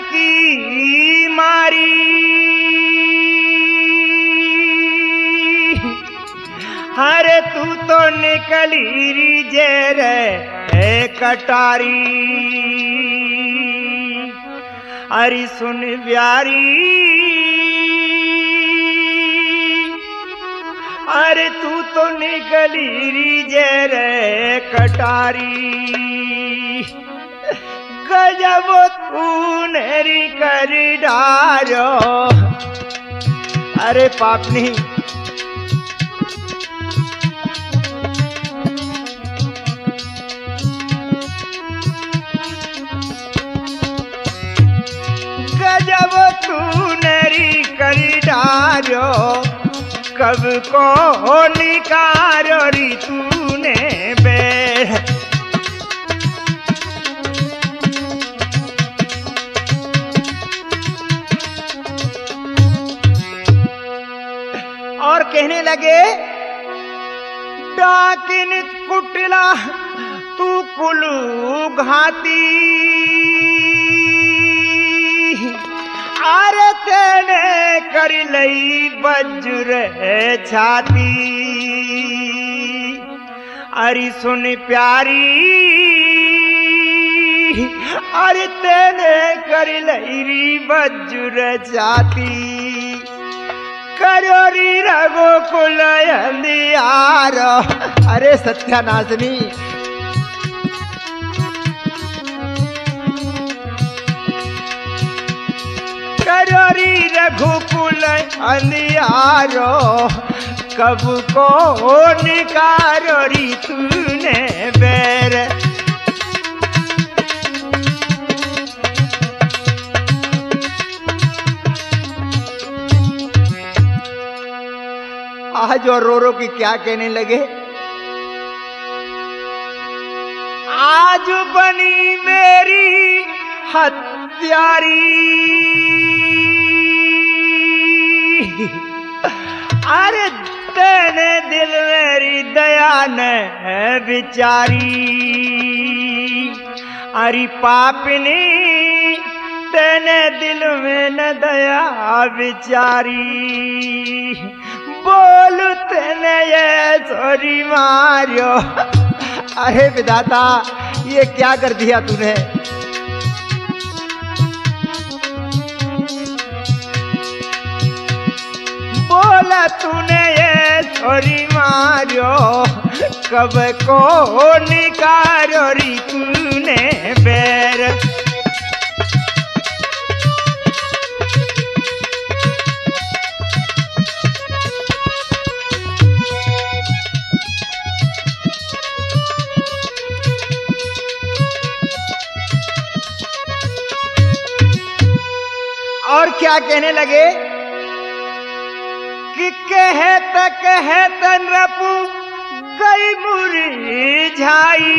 की मारी, अरे तू तो निकली री जेर कटारी। अरे सुन प्यारी, अरे तू तो निकली री जेर कटारी। गजब तूने री कर डारो, अरे पापनी गजब तूने री कर डारो, कब को निकारो री तूने बैर। और कहने लगे, डाकिन कुटिला तू कुलू घाती, अरे तेने कर लई वज्र छाती। अरे सुन प्यारी, अरे तेने कर लई री वज्र छाती। करोरी रघो कुल अंधियार, अरे सत्यानाशनी करोरी रघुकुल अंधियारो, कब को निकारोरी तूने बैर। आज और रो की क्या कहने लगे, आज बनी मेरी हत्यारी। अरे तेने दिल मेरी दया न बिचारी। अरे पापनी तेने दिल में न दया बिचारी। बोल तेने ये छोरी मारियो, अरे विधाता ये क्या कर दिया तूने। बोला तूने ये छोरी मारियो, कब को निकारो री तूने बैर। और क्या कहने लगे कि कहत नृपु गई मुरझाई।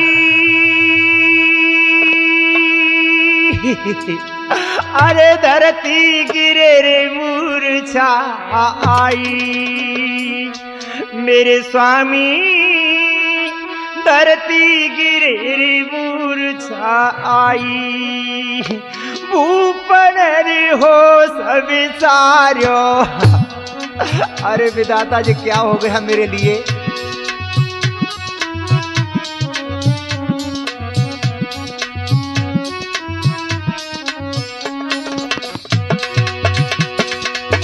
अरे धरती गिरे रे मूर्छा आई। मेरे स्वामी धरती गिरे रे मूर्छा आई। भूपन रे हो सब सारो, अरे विधाता जी क्या हो गया मेरे लिए।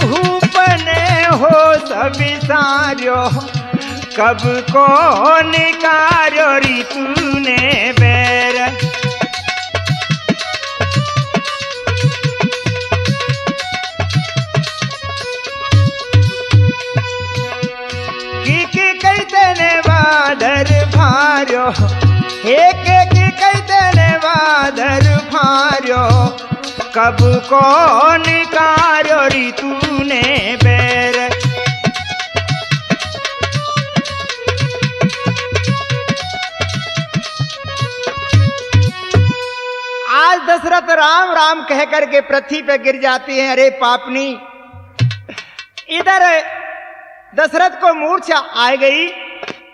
भूपने हो सब सारो, कब को निकारो री तूने बैर। वादर भार्यो एक कहते ने वादर भार्यो, कब को निकारो री तूने बैर। आज दशरथ राम राम कह करके पृथ्वी पे गिर जाती हैं। अरे पापनी, इधर दशरथ को मूर्छा आ गई।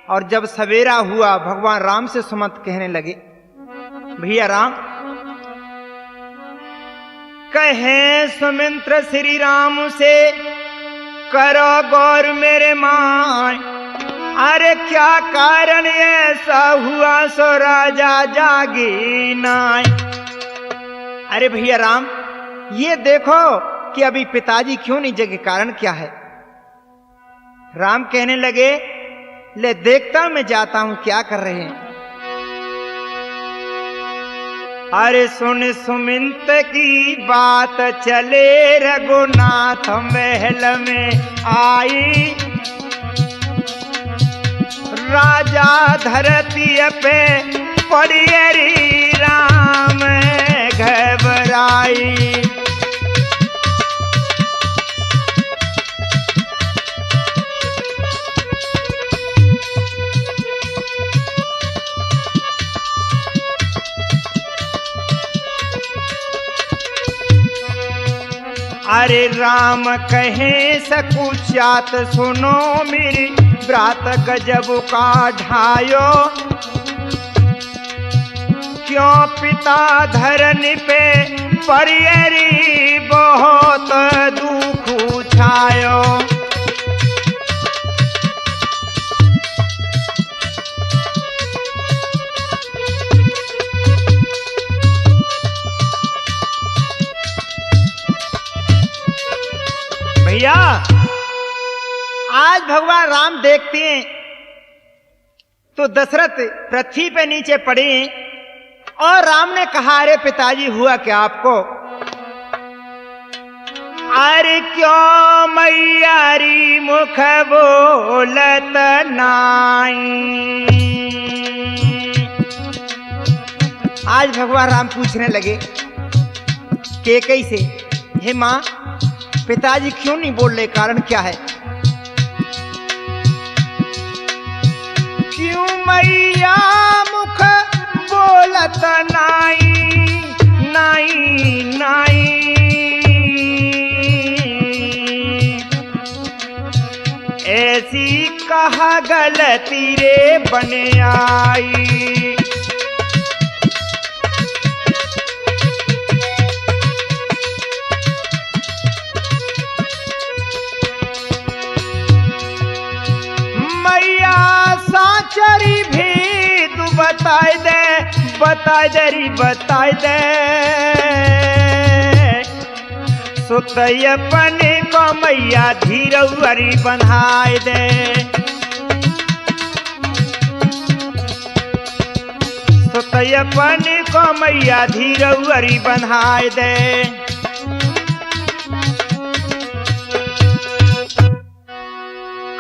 और जब सवेरा हुआ भगवान राम से सुमंत कहने लगे, भैया राम कहे सुमित्र श्री राम से, करो गौर मेरे माँ, अरे क्या कारण ऐसा हुआ सो राजा जागी नाय। अरे भैया राम, ये देखो कि अभी पिताजी क्यों नहीं जगे, कारण क्या है। राम कहने लगे, ले देखता मैं जाता हूं क्या कर रहे हैं। अरे सुन सुमिंत की बात चले रघुनाथ महल में आई, राजा धरती पे पड़ी राम घबराई। अरे राम कहे सकुचात सुनो मेरी ब्रात गजब का ढायो, क्यों पिता धरनी पे परियरी बहुत दुख छायो। भैया आज भगवान राम देखते हैं तो दशरथ पृथ्वी पे नीचे पड़े और राम ने कहा, अरे पिताजी हुआ क्या आपको। अरे क्यों मैयारी मुख बोलत नाई। आज भगवान राम पूछने लगे कि कैसे, हे मां पिताजी क्यों नहीं बोल रहे, कारण क्या है। क्यों मैया मुख बोलत नाई नाई नाई। ऐसी कहा गलती रे बन आई। साचरी भी तू बताए दे री बताए दे। सुतयपन को मैया धीरवरी बंधाए दे। सुतयपन को मैया धीरवरी बंधाए दे।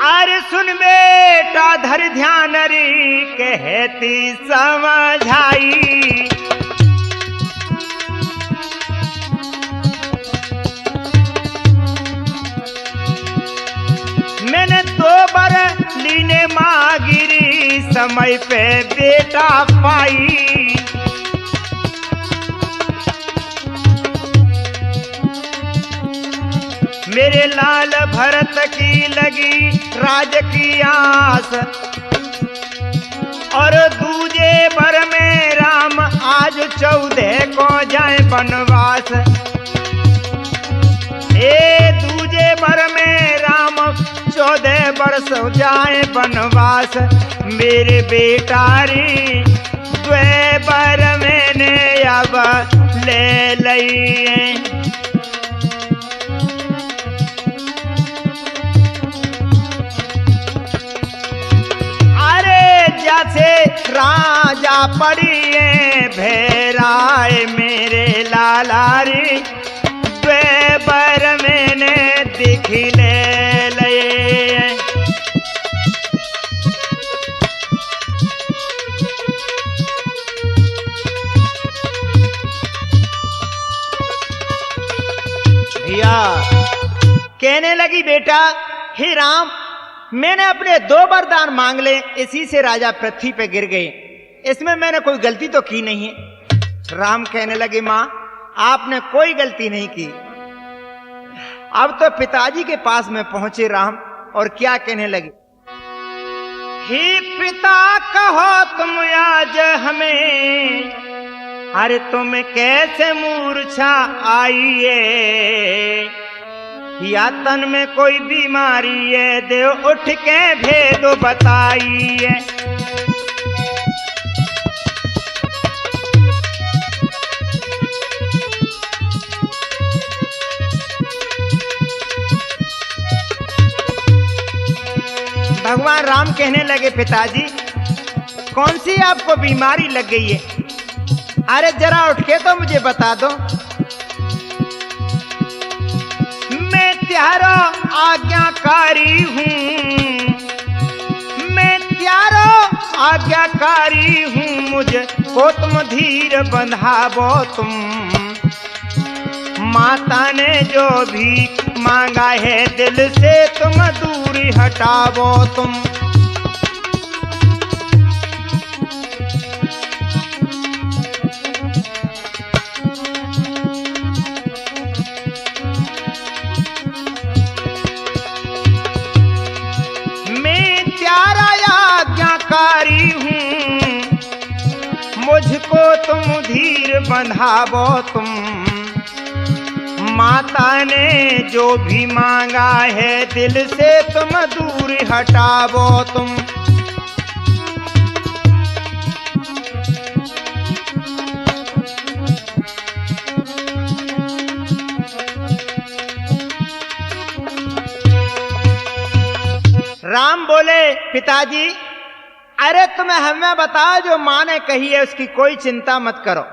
अरे सुन बेटा धर ध्यान री कहती समझाई। मैंने 2 बार लीने मागिरी समय पे बेटा पाई। मेरे लाल भरत की लगी राज की आस, और दूजे भर में राम आज 14 को जाए बनवास। दूजे भर में राम 14 वर्ष जाए बनवास। मेरे बेटारी 2 बार मैंने अब ले लिए। से राजा पड़िए भेराए मेरे लालारी। 2 बार मैंने दिख ले। भैया कहने लगी, बेटा हे राम मैंने अपने 2 वरदान मांग ले, इसी से राजा पृथ्वी पे गिर गए, इसमें मैंने कोई गलती तो की नहीं है। राम कहने लगे, मां आपने कोई गलती नहीं की। अब तो पिताजी के पास में पहुंचे राम और क्या कहने लगे, हे पिता कहो तुम आज हमें अरे तुम कैसे मूर्छा आइए, या तन में कोई बीमारी है, देव उठ के भेद बताइए। भगवान राम कहने लगे, पिताजी कौन सी आपको बीमारी लग गई है? अरे जरा उठ के तो मुझे बता दो। मैं त्यारा आज्ञाकारी हूँ, मैं त्यारा आज्ञाकारी हूँ, मुझे को तुम धीर बंधावो तुम। माता ने जो भी मांगा है दिल से तुम दूरी हटावो तुम। मैं त्यारा आज्ञाकारी हूँ, मुझको तुम धीर बंधावो तुम। माता ने जो भी मांगा है दिल से तुम दूर हटावो तुम। राम बोले, पिताजी अरे तुम्हें हमें बताओ, जो माँ ने कही है उसकी कोई चिंता मत करो।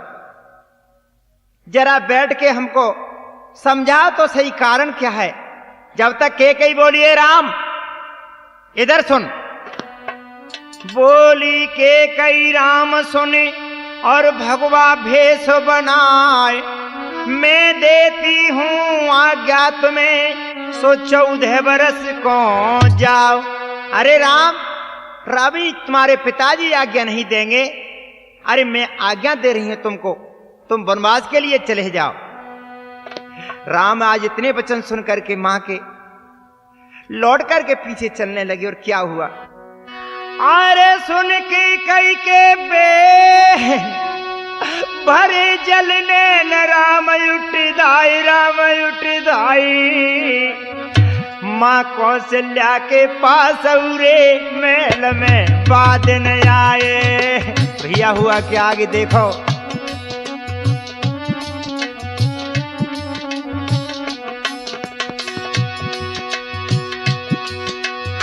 जरा बैठ के हमको समझाओ तो सही, कारण क्या है? जब तक के कई बोलिए, राम इधर सुन। बोली के कई राम सुने और भगवा भेष बनाए। मैं देती हूँ आज्ञा तुम्हें, सो 14 बरस को जाओ। अरे राम, रवि तुम्हारे पिताजी आज्ञा नहीं देंगे। अरे मैं आज्ञा दे रही हूं तुमको, तुम वनवास के लिए चले जाओ। राम आज इतने वचन सुन करके मां के लौट करके पीछे चलने लगे। और क्या हुआ? अरे सुन के कई के बे भरे जलने न राम उठ दाई, राम उठ दाई। माँ कौशल्या के पास उरे महल में बाद न आए। भैया हुआ क्या? आगे देखो।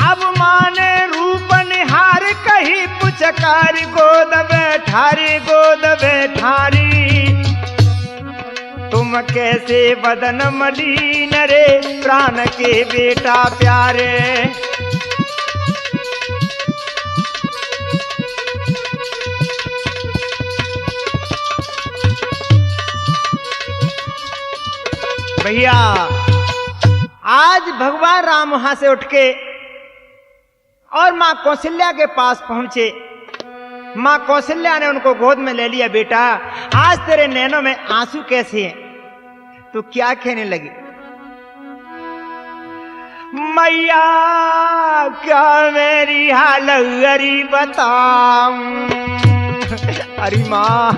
अब माने रूप निहार कही पुचकारी, गोद बैठारी गोद बैठारी। तुम कैसे बदन मलिन रे, प्राण के बेटा प्यारे। भैया आज भगवान राम वहां से उठ के और मां कौशल्या के पास पहुंचे। मां कौशल्या ने उनको गोद में ले लिया। बेटा आज तेरे नैनों में आंसू कैसे हैं? तू क्या कहने लगी? मैया क्या मेरी हालत बताऊं। अरे मां,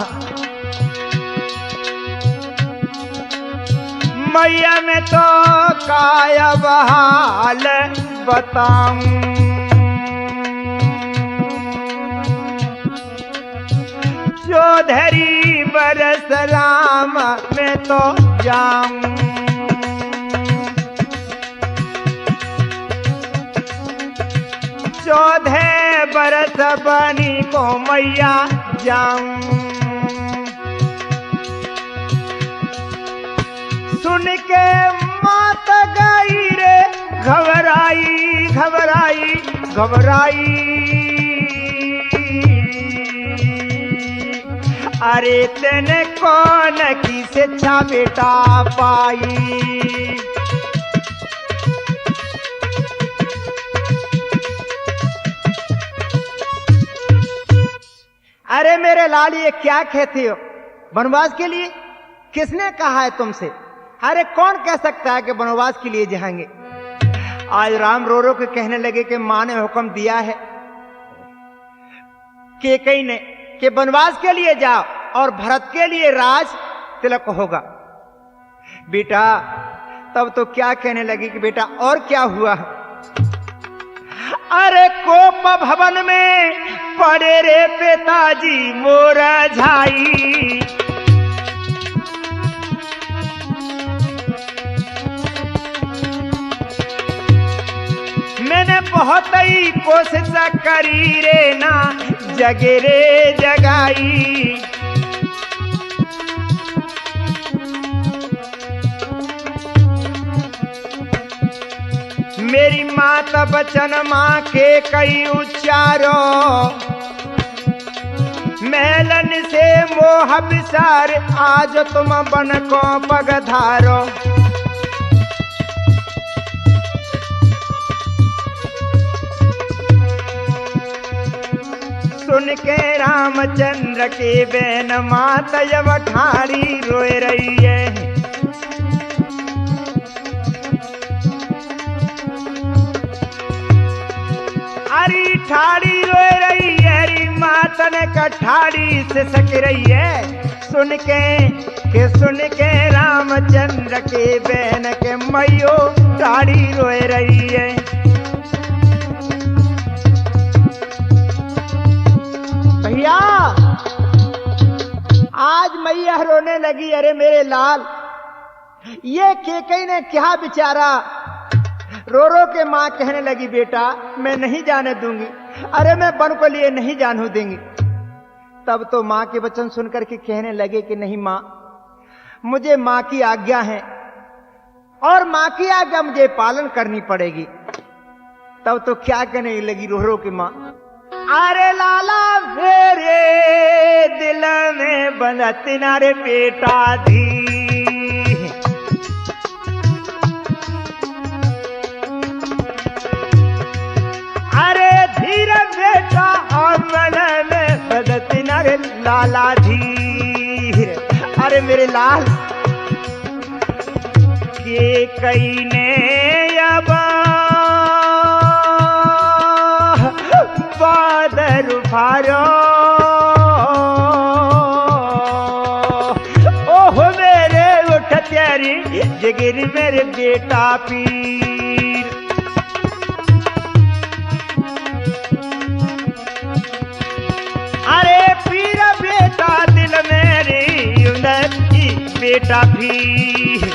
मैया मैं तो काया बहाल बताऊं। 14 बरस राम मैं तो जाऊं। 14 बरस बनी को मैया जाऊं। सुन के मात गई रे, घबराई घबराई घबराई। अरे तेने कौन की शिक्षा बेटा पाई। अरे मेरे लाल, ये क्या कहते हो? वनवास के लिए किसने कहा है तुमसे? अरे कौन कह सकता है कि वनवास के लिए जाएंगे? आज राम रो रो के कहने लगे कि मां ने हुक्म दिया है कि कहीं ने कि वनवास के लिए जाओ। और भरत के लिए राज तिलक होगा। बेटा तब तो क्या कहने लगी कि बेटा और क्या हुआ? अरे कोप भवन में पड़े रे पिताजी मोरा झाई, मैंने बहुत ही कोशिश करी रे ना जगे रे जगाई। मेरी माता बचन माँ के कई उच्चारो, मैलन से मोह विसार आज तुम बन को पगधारो। सुन के रामचंद्र के बहन माता जब ठाड़ी रोए रही है। अरे ठाड़ी रोए रही है, अरे माता ने कठाड़ी से सक रही है। सुन के रामचंद्र के बहन के मैयो ठाड़ी रोए रही है। भैया आज मैया रोने लगी, अरे मेरे लाल ये केकई ने क्या बेचारा रो रो के माँ कहने लगी बेटा मैं नहीं जाने दूंगी, अरे मैं बन को लिए नहीं जानू देंगी। तब तो माँ के वचन सुनकर के कहने लगे कि नहीं माँ मुझे माँ की आज्ञा है और माँ की आज्ञा मुझे पालन करनी पड़ेगी। तब तो क्या कहने लगी रो रो के माँ, अरे लाला मेरे दिल में बनत नारे बेटा धी, अरे धीरे बेटा और मन में बनत नारे लाला धीर। अरे मेरे लाल के कई ने अब बादल उभारो, ओह मेरे उठ त्यारी जगिर मेरे बेटा पीर। अरे पीर बेटा दिल मेरी उन्नति बेटा पीर।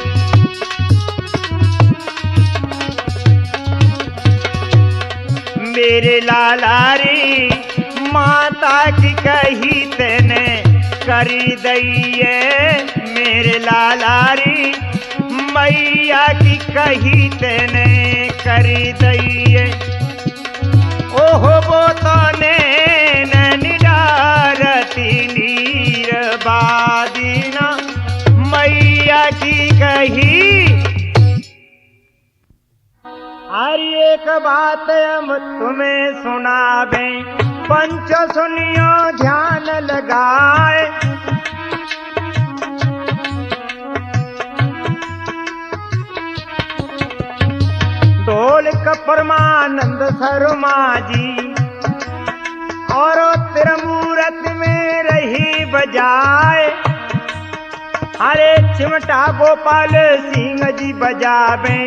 मेरे लाला रे माता की कही तेने करी दइए, मेरे लाला रे मैया की कही तेने करी दइए। ओहो वो तो निडारती नीर बादीना मैया की कही। हर एक बात हम तुम्हें सुनावे पंच सुनियो ध्यान लगाए। ढोल परमानंद शर्मा जी और त्रिमूर्त में रही बजाए। हरे चिमटा गोपाल सिंह जी बजावे,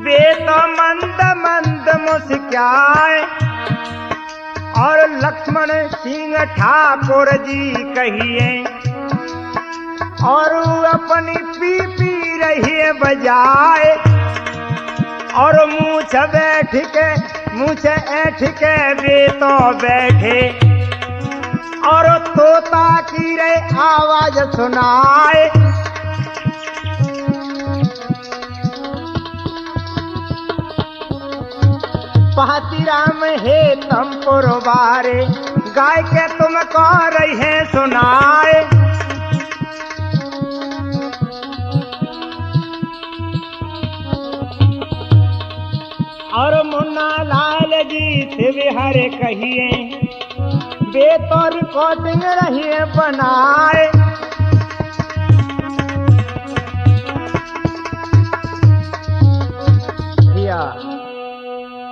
वे तो मंद मंद मुस्काए। और लक्ष्मण सिंह ठाकुर जी कहिए और अपनी पी रही बजाए। और मुँह बैठ के वे तो बैठे और तोता की रे आवाज सुनाए। पाती राम हे तम पुरवारे गाय के तुम कह रही है सुनाए। और मुन्ना लाल जी से बिहार कहिए वे तो रिकॉर्डिंग रही बनाए।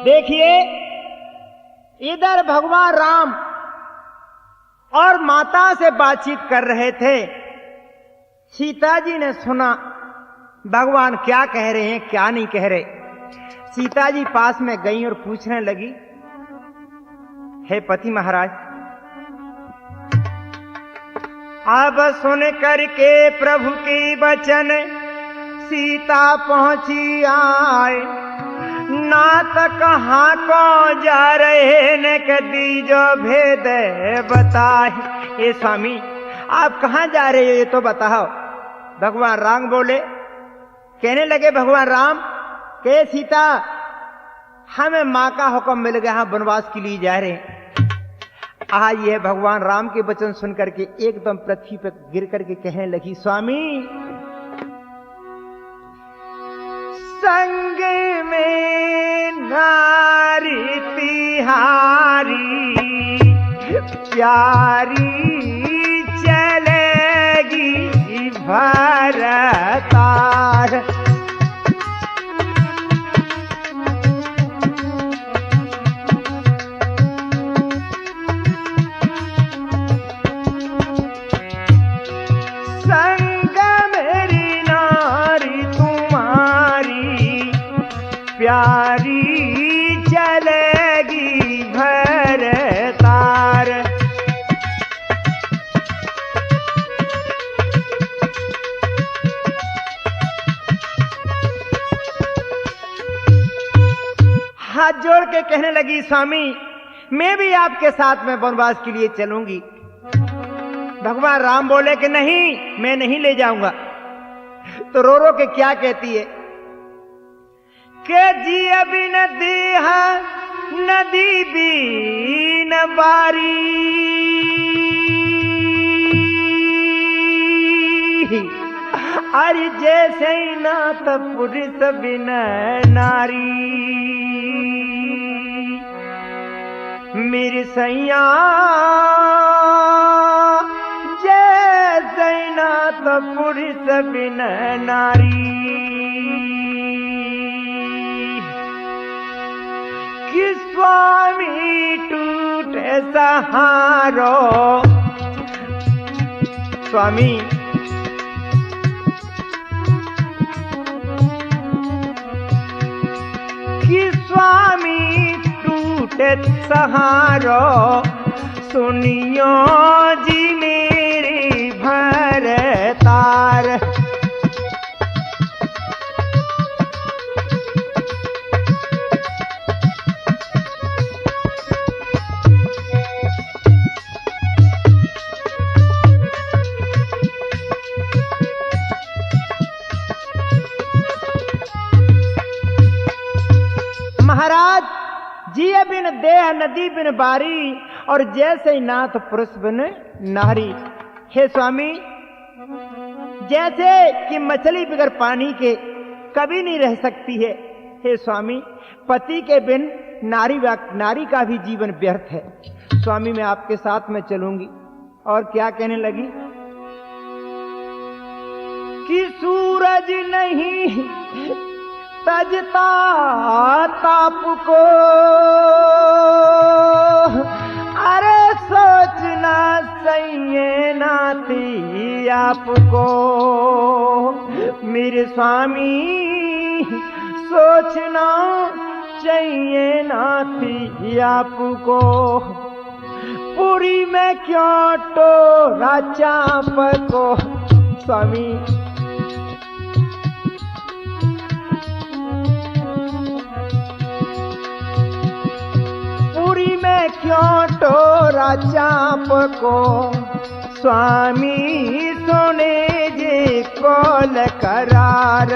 देखिए इधर भगवान राम और माता से बातचीत कर रहे थे। सीता जी ने सुना भगवान क्या कह रहे हैं क्या नहीं कह रहे। सीता जी पास में गई और पूछने लगी, हे पति महाराज, अब सुन करके प्रभु की वचन सीता पहुंची आए, नात कहाँ को जा रहे ने कदी जो भेद बताए। ये स्वामी आप कहाँ जा रहे हो ये तो बताओ। भगवान राम बोले, कहने लगे भगवान राम के सीता हमें माँ का हुक्म मिल गया, हम वनवास के लिए जा रहे हैं। आज यह भगवान राम के वचन सुन करके एकदम पृथ्वी पर गिर करके कहने लगी, स्वामी संग में नारी तिहारी प्यारी चलेगी भरतार। संग मेरी नारी तुम्हारी प्यारी चलेगी भरतार। हाथ जोड़ के कहने लगी, स्वामी मैं भी आपके साथ में वनवास के लिए चलूंगी। भगवान राम बोले कि नहीं, मैं नहीं ले जाऊंगा। तो रो रो के क्या कहती है के जी अभी नदी है नदी भी न बारी, अरे जैसे ही नाथ पुरुष बिन नारी। मेरी सैया जैसे नाथ पुरुष बिन नारी, कि स्वामी टूटे सहारो। स्वामी कि स्वामी टूटे सहारो, सुनियो जी मेरी भरतार। महाराज जिए बिन देह नदी बिन बारी, और जैसे नाथ पुरुष बिन नारी। हे स्वामी जैसे कि मछली बगैर पानी के कभी नहीं रह सकती है, हे स्वामी पति के बिन नारी का भी जीवन व्यर्थ है। स्वामी मैं आपके साथ में चलूंगी। और क्या कहने लगी कि सूरज नहीं तजता ताप को, अरे सोचना चाहिए नाती आपको। मेरे स्वामी सोचना चाहिए नाती आपको। पूरी में क्यों टोरा चाप को। स्वामी में क्यों टोरा चाप को। स्वामी सोने जे कोल करार।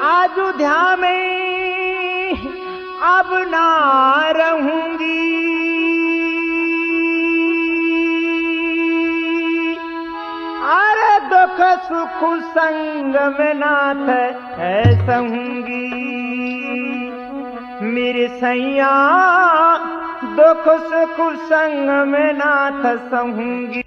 अयोध्या में अब ना रहूंगी, अरे दुख सुख संग में नाथ ऐसा हूंगी। मेरे सैया दुख सुख संग में नाथ सहूंगी।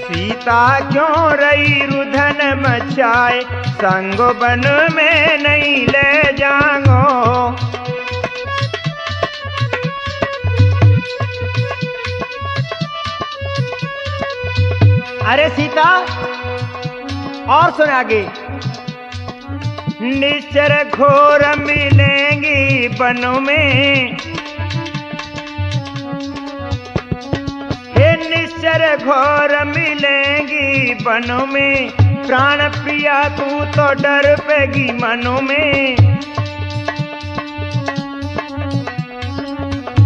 सीता क्यों रही रुधन मचाए, संग बन में नहीं ले जाओ। अरे सीता, और सुन आगे। निश्चर घोर मिलेंगी बनों में, निश्चर घोर मिलेंगी बनों में। प्राण प्रिया तू तो डर पेगी मनों में,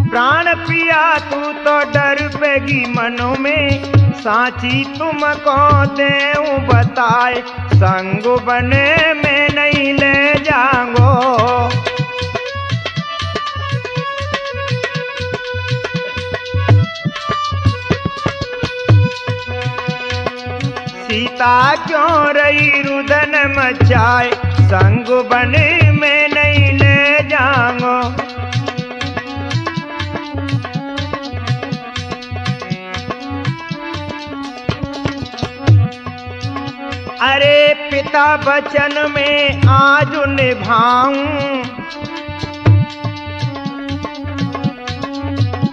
प्राण प्रिया तू तो डर पेगी मनों में। साची तुमको देऊं बताए, संग बने में नहीं ले जाऊंगो। सीता क्यों रही रुदन मचाए, संग बने में नहीं ले जाऊंगो। अरे पिता वचन में आज निभाऊं,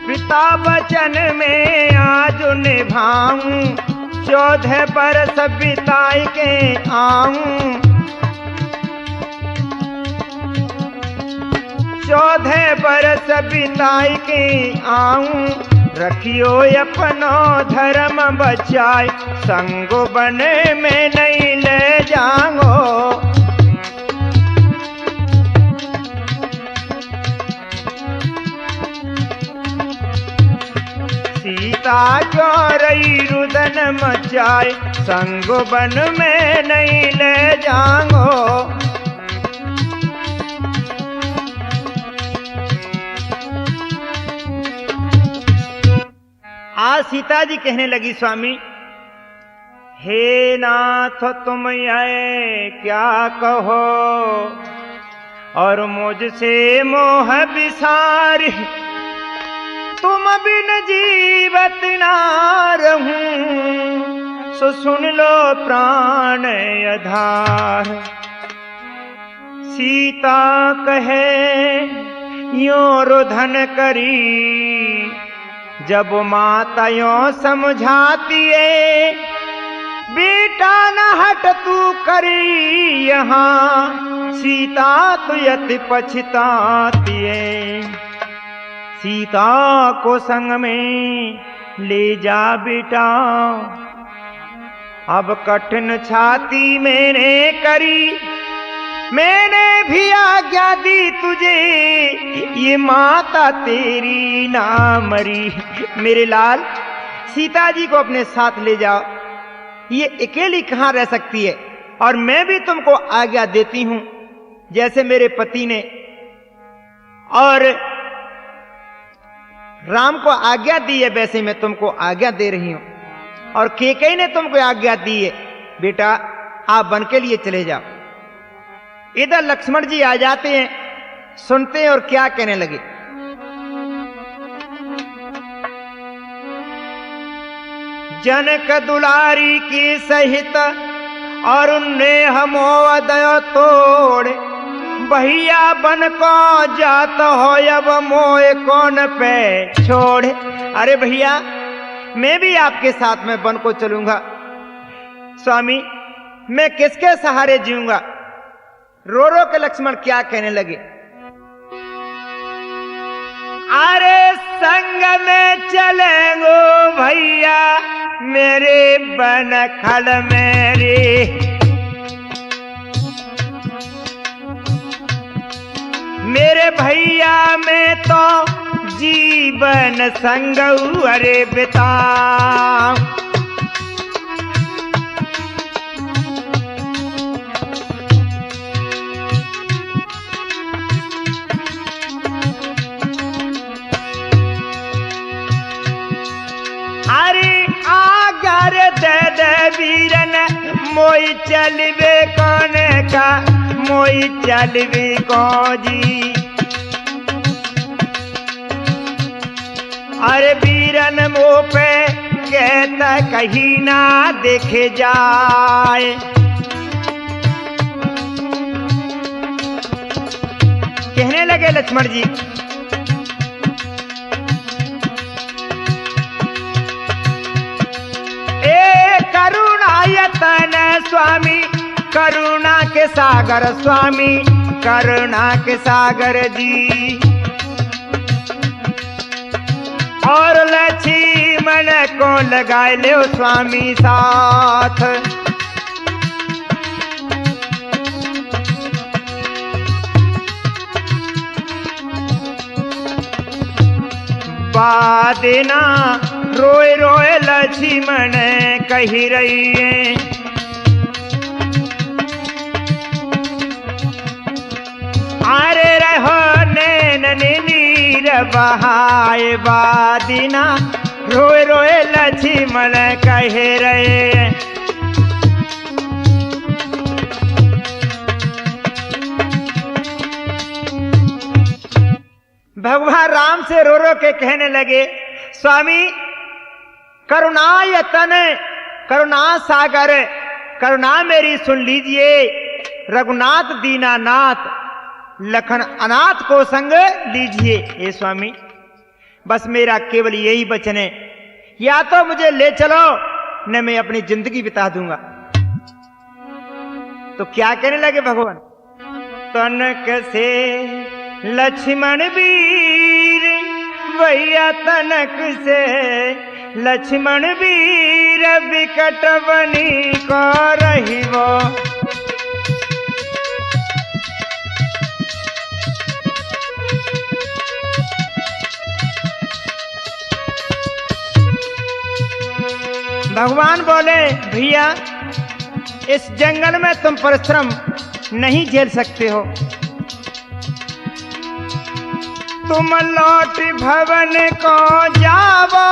पिता वचन में आज निभाऊं। 14 बरस बिताई के आऊं, 14 बरस बिताई के आऊं। रखियो अपनो धर्म बचाए, संग बने में नहीं ले जाऊंगो। सीता क्यों रही रुदन मचाए, संग बन में नहीं ले जाऊंगो। आज सीता जी कहने लगी, स्वामी हे नाथ तुम आए क्या कहो, और मुझसे मोह विसार। तुम बिन जीवत ना रहूं, सो सुन लो प्राण आधार। सीता कहे यो रुधन करी, जब माता यो समझाती है, बेटा न हट तू करी यहाँ, सीता तो यति पछताती है। सीता को संग में ले जा बेटा, अब कठिन छाती मैंने करी, मैंने भी आज्ञा दी तुझे, ये माता तेरी ना मरी। मेरे लाल, सीता जी को अपने साथ ले जाओ, ये अकेली कहां रह सकती है, और मैं भी तुमको आज्ञा देती हूं, जैसे मेरे पति ने और राम को आज्ञा दी है, वैसे मैं तुमको आज्ञा दे रही हूं। और कैकेयी ने तुमको आज्ञा दी है, बेटा आप वन के लिए चले जाओ। इधर लक्ष्मण जी आ जाते हैं, सुनते हैं और क्या कहने लगे। जनक दुलारी की सहित और उनने हमो दयो तोड़, भैया बन को जात हो अब मोए कौन पे छोड़। अरे भैया मैं भी आपके साथ में वन को चलूंगा। स्वामी मैं किसके सहारे जीऊंगा। रो रो के लक्ष्मण क्या कहने लगे। अरे संग में चलेंगो भैया मेरे बन खल मेरे, मेरे भैया में तो जीवन संग अरे बिता। दे दे वीरन मोई चलवे कौन का, मोई चलवे को जी। अरे वीरन मो पे कहता कहीं ना देखे जाए। कहने लगे लक्ष्मण जी, करुणायतन स्वामी करुणा के सागर, स्वामी करुणा के सागर जी। और लक्ष्मण को लगाए ले स्वामी साथ। बादेना रोए रोए लक्ष्मण कही रही है। अरे रहो नैन नीर बहाए, बादिना रोए रोए लक्ष्मण कहे रहे। भगवान राम से रो रो के कहने लगे, स्वामी करुणायतन करुणा सागर, करुणा मेरी सुन लीजिए। रघुनाथ दीनानाथ लखन अनाथ को संग लीजिए। हे स्वामी बस मेरा केवल यही वचन है, या तो मुझे ले चलो न मैं अपनी जिंदगी बिता दूंगा। तो क्या कहने लगे भगवान, तनक से लक्ष्मण वीर भैया तनक से लक्ष्मण वीर विकट बनी को रहिबो। भगवान बोले, भैया इस जंगल में तुम परिश्रम नहीं झेल सकते हो, तुम लौट भवन को जावो,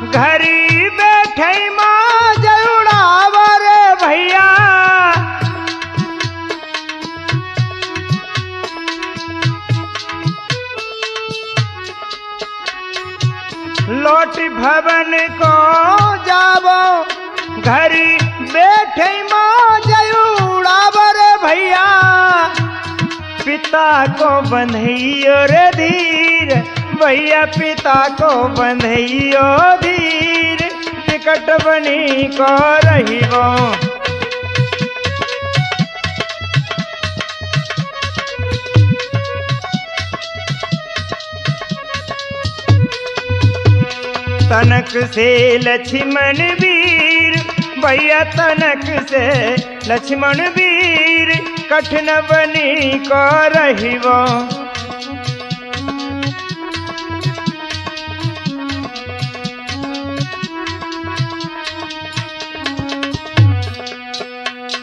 घरी बैठे माँ जरुड़ावो रे भैया। लौट भवन को जावो, घर बैठे उड़ावर भैया, पिता को बंधइयो रे धीर, भैया पिता को बंधइयो धीर, टिकट बनी को रहिबो। तनक से लक्ष्मण वीर, भैया तनक से लक्ष्मण वीर, कठिन बनी को रहिबो।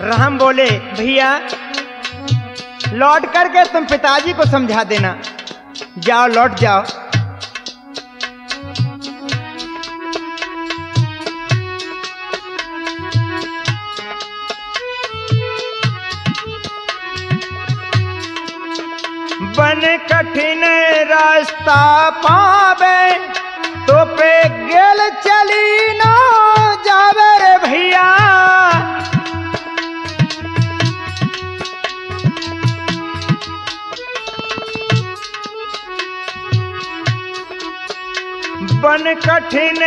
राम बोले भैया लौट करके तुम पिताजी को समझा देना, जाओ लौट जाओ। बन कठिन रास्ता पावे, तो पे गेल चली ना जावे रे भैया। बन कठिन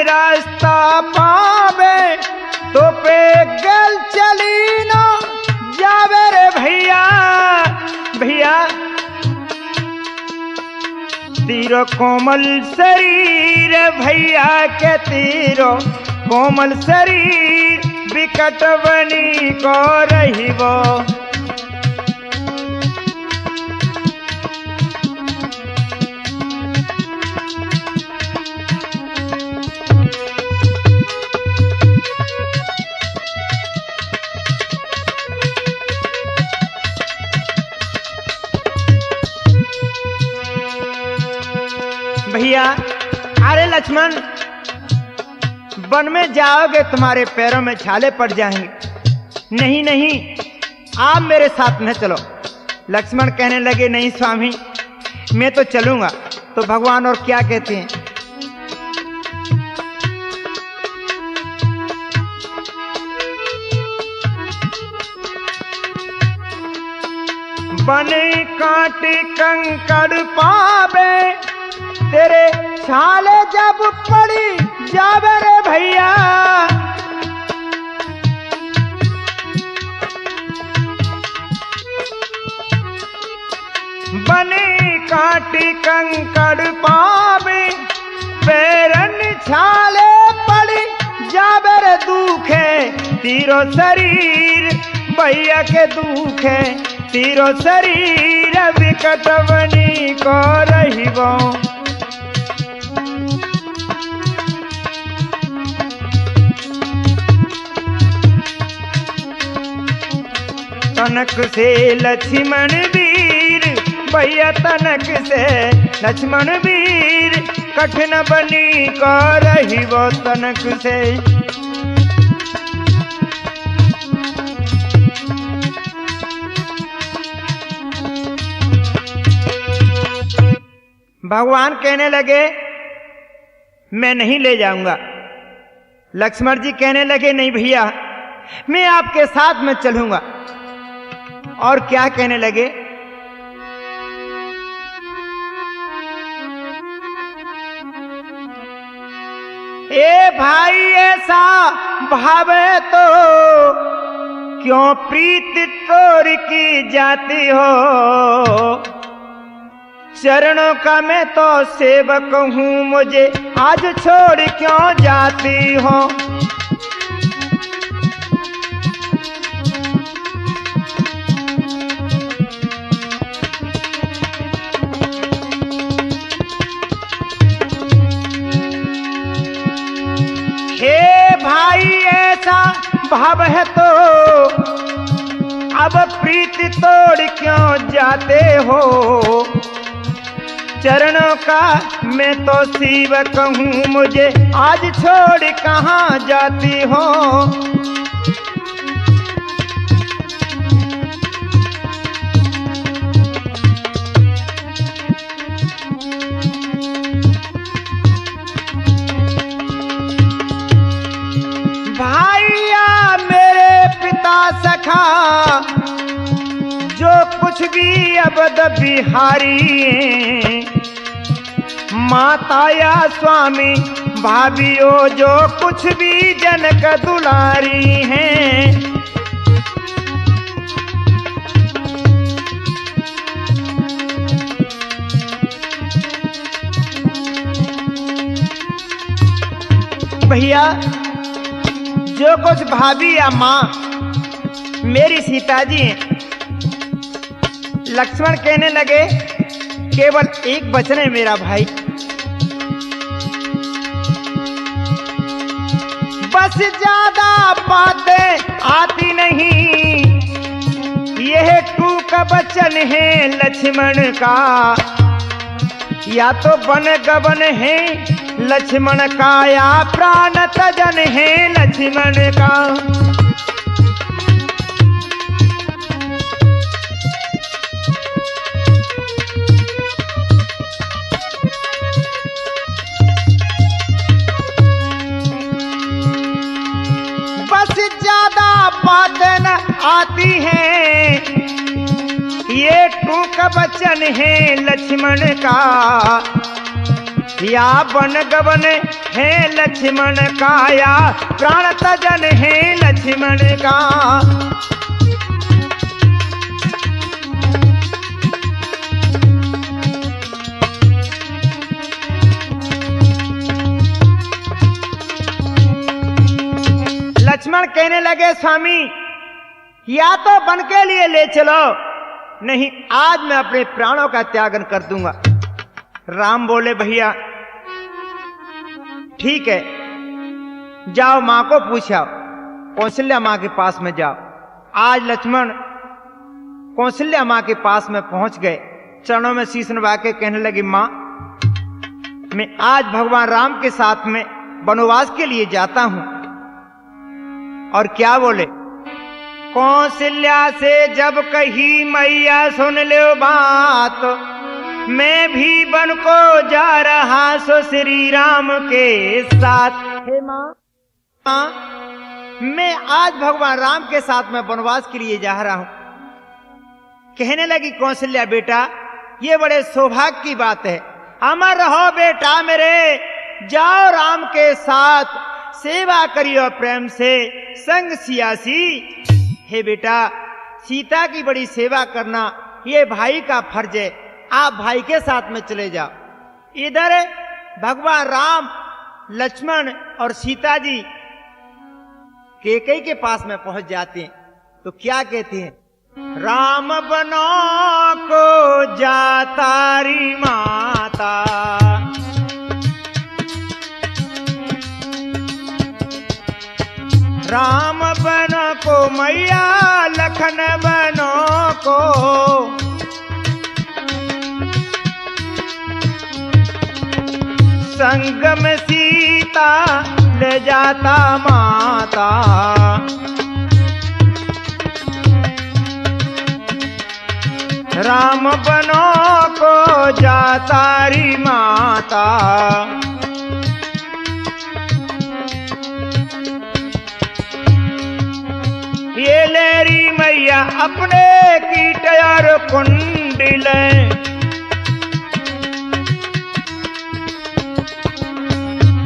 रास्ता पावे, तो पे गेल चली ना जावे रे भैया। भैया तीरो कोमल शरीर, भैया के तीरो कोमल शरीर, विकट बनी को रहिबो। भैया अरे लक्ष्मण वन में जाओगे तुम्हारे पैरों में छाले पड़ जाएंगे, नहीं नहीं आप मेरे साथ न चलो। लक्ष्मण कहने लगे नहीं स्वामी मैं तो चलूंगा। तो भगवान और क्या कहते हैं, बने कांटे कंकड़ पावे, तेरे छाले जब पड़ी जावे रे भैया। बने कांटे कंकड़ पावे, पैरन छाले पड़ी जावे रे दुखे, तीरो शरीर भैया के दुखे, तीरो शरीर विकट बनी को रहिबो। तनक से लक्ष्मण वीर, भैया तनक से लक्ष्मण वीर, कठिन बनी को रहिबो तनक से। भगवान कहने लगे मैं नहीं ले जाऊंगा। लक्ष्मण जी कहने लगे नहीं भैया मैं आपके साथ में चलूंगा। और क्या कहने लगे, ए भाई ऐसा भावे तो क्यों प्रीत तोड़ की जाती हो, चरणों का मैं तो सेवक हूँ, मुझे आज छोड़ क्यों जाती हो। हे भाई ऐसा भाव है तो अब प्रीत तोड़ क्यों जाते हो, चरणों का मैं तो सेवक हूँ, मुझे आज छोड़ कहाँ जाती हो। भाई भी अबद बिहारी, माता या स्वामी भाभियो जो कुछ भी जनक दुलारी हैं। भैया जो कुछ भाभी या माँ मेरी सीता जी हैं। लक्ष्मण कहने लगे केवल एक वचन है मेरा भाई, बस ज्यादा बातें आती नहीं, यह टूक वचन है लक्ष्मण का, या तो बन गबन है लक्ष्मण का, या प्राण तजन है लक्ष्मण का। बस ज्यादा बातें न आती हैं, ये टूक वचन है लक्ष्मण का, या बन गबन है लक्ष्मण का, या प्राण तजन है लक्ष्मण का। लक्ष्मण कहने लगे स्वामी या तो वन के लिए ले चलो, नहीं आज मैं अपने प्राणों का त्यागन कर दूंगा। राम बोले भैया ठीक है, जाओ मां को पूछाओ, कौशल्या मां के पास में जाओ। आज लक्ष्मण कौशल्या मां के पास में पहुंच गए, चरणों में शीश नवा के कहने लगी मां मैं आज भगवान राम के साथ में वनवास के लिए जाता हूं। और क्या बोले, कौशल्या से जब कही मैया सुन लो बात, मैं भी वन को जा रहा सो श्री राम के साथ। हे मां मैं आज भगवान राम के साथ में वनवास के लिए जा रहा हूं। कहने लगी कौशल्या बेटा ये बड़े सौभाग्य की बात है, अमर रहो बेटा मेरे, जाओ राम के साथ सेवा करियो प्रेम से संग सियासी। हे बेटा सीता की बड़ी सेवा करना ये भाई का फर्ज है, आप भाई के साथ में चले जाओ। इधर भगवान राम लक्ष्मण और सीता जी कैकेयी के पास में पहुंच जाते हैं तो क्या कहते हैं, राम बनो को जातारी माता, राम बनो को मैया लखन बनो को, संगम सीता ले जाता माता। राम बनो को जातारी माता, ये लेरी मैया अपने कीट और कुंडिल,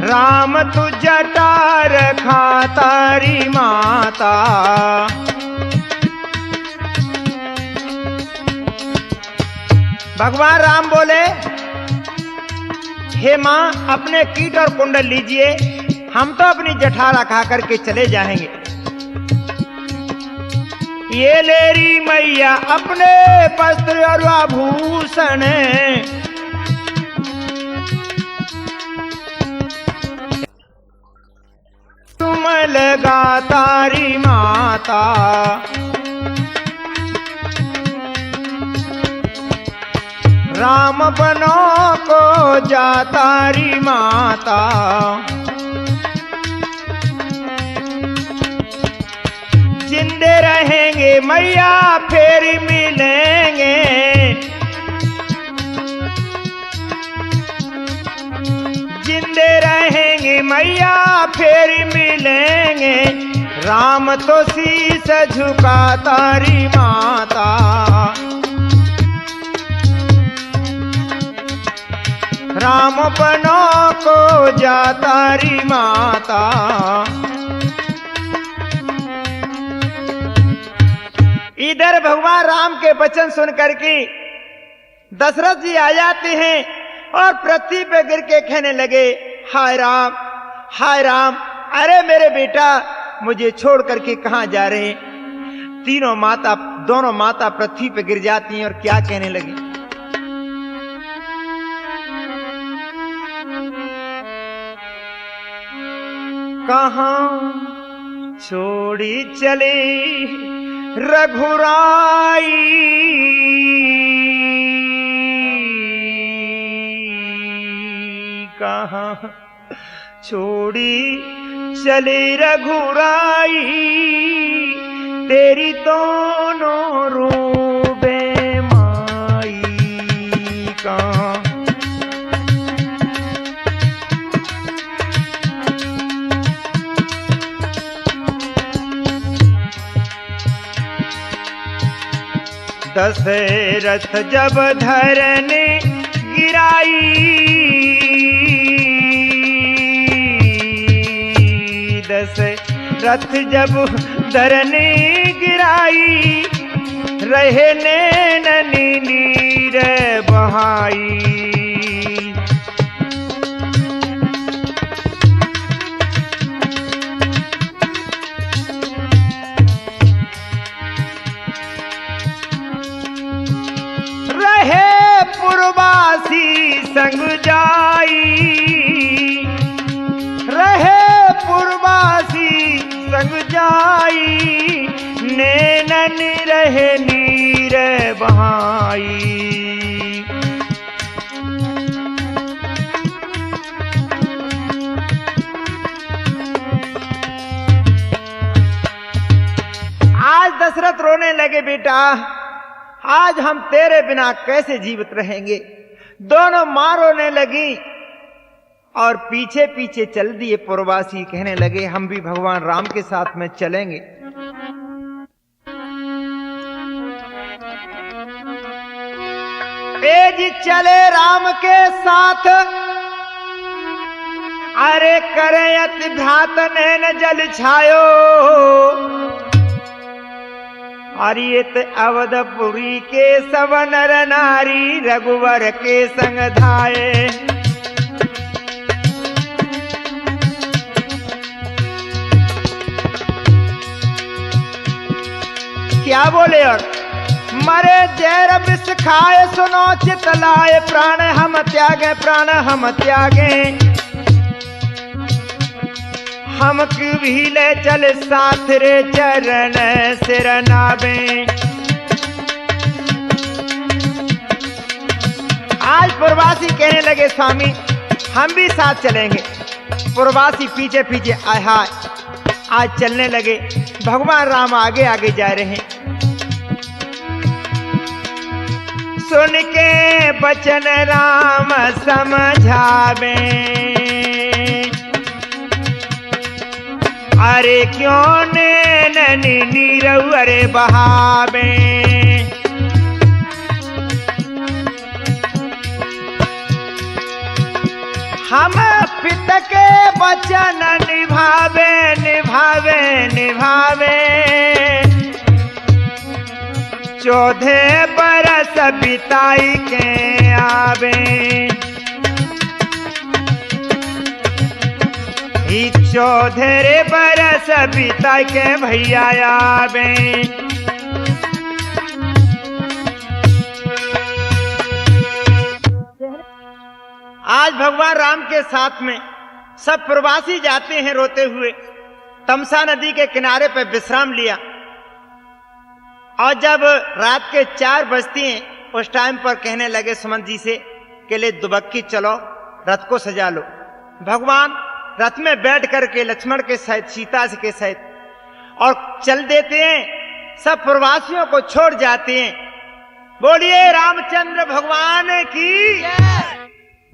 राम तू जटा रखा तारी माता। भगवान राम बोले हे मां अपने कीट और कुंडल लीजिए, हम तो अपनी जठा रखा करके चले जाएंगे। ये लेरी मैया अपने वस्त्र और आभूषण, तुम लगा तारी माता। राम बनो को जातारी माता, जिंदे रहेंगे मैया फिर मिलेंगे, जिंदे रहेंगे मैया फिर मिलेंगे, राम तो शीस झुका तारी माता। राम बनों को जातारी माता। इधर भगवान राम के वचन सुन करके दशरथ जी आ जाते हैं और पृथ्वी पे गिर के कहने लगे, हाय राम, हाय राम, अरे मेरे बेटा मुझे छोड़ करके कहां जा रहे हैं। दोनों माता पृथ्वी पे गिर जाती हैं और क्या कहने लगी, कहां छोड़ी चले रघुराई, कहां छोड़ी चले रघुराई, तेरी दोनों रूबे माई, कहां दशरथ जब धरन गिराई, दशरथ जब धरन गिराई, रहे नैन नीर बहाई, पुरवासी संग जाई, रहे पुरवासी संग जाई, नैनन रहे नीर बहाई। आज दशरथ रोने लगे, बेटा आज हम तेरे बिना कैसे जीवित रहेंगे। दोनों मां रोने लगी और पीछे पीछे चल दिए पुरवासी, कहने लगे हम भी भगवान राम के साथ में चलेंगे। जी चले राम के साथ, अरे करे अति भ्रात नैन जल छायो, हरियत अवधपुरी के सब नर नारी, रघुवर के संग धाये। क्या बोले, और मरे जैर विष खाए, सुनो चितलाए, प्राण हम त्यागे, प्राण हम त्यागे, हम भी ले चल साथ रे चरण सिर नावे। आज पुरवासी कहने लगे स्वामी हम भी साथ चलेंगे। पुरवासी पीछे पीछे आए, आज चलने लगे। भगवान राम आगे आगे जा रहे हैं। सुन के बचन राम समझावे, अरे क्यों नैन नीरव अरे बहावे, हम पित के वचन निभावे निभावे निभावे, 14 बरस बिताई के आवे, 14 बरस बिताई के भैया आवे। आज भगवान राम के साथ में सब प्रवासी जाते हैं रोते हुए। तमसा नदी के किनारे पर विश्राम लिया और जब रात के 4 बजती हैं उस टाइम पर कहने लगे सुमंत जी से कि ले दुबक्की चलो, रथ को सजा लो। भगवान रथ में बैठ करके लक्ष्मण के सहित सीता के सहित और चल देते हैं। सब प्रवासियों को छोड़ जाते हैं। बोलिए रामचंद्र भगवान की।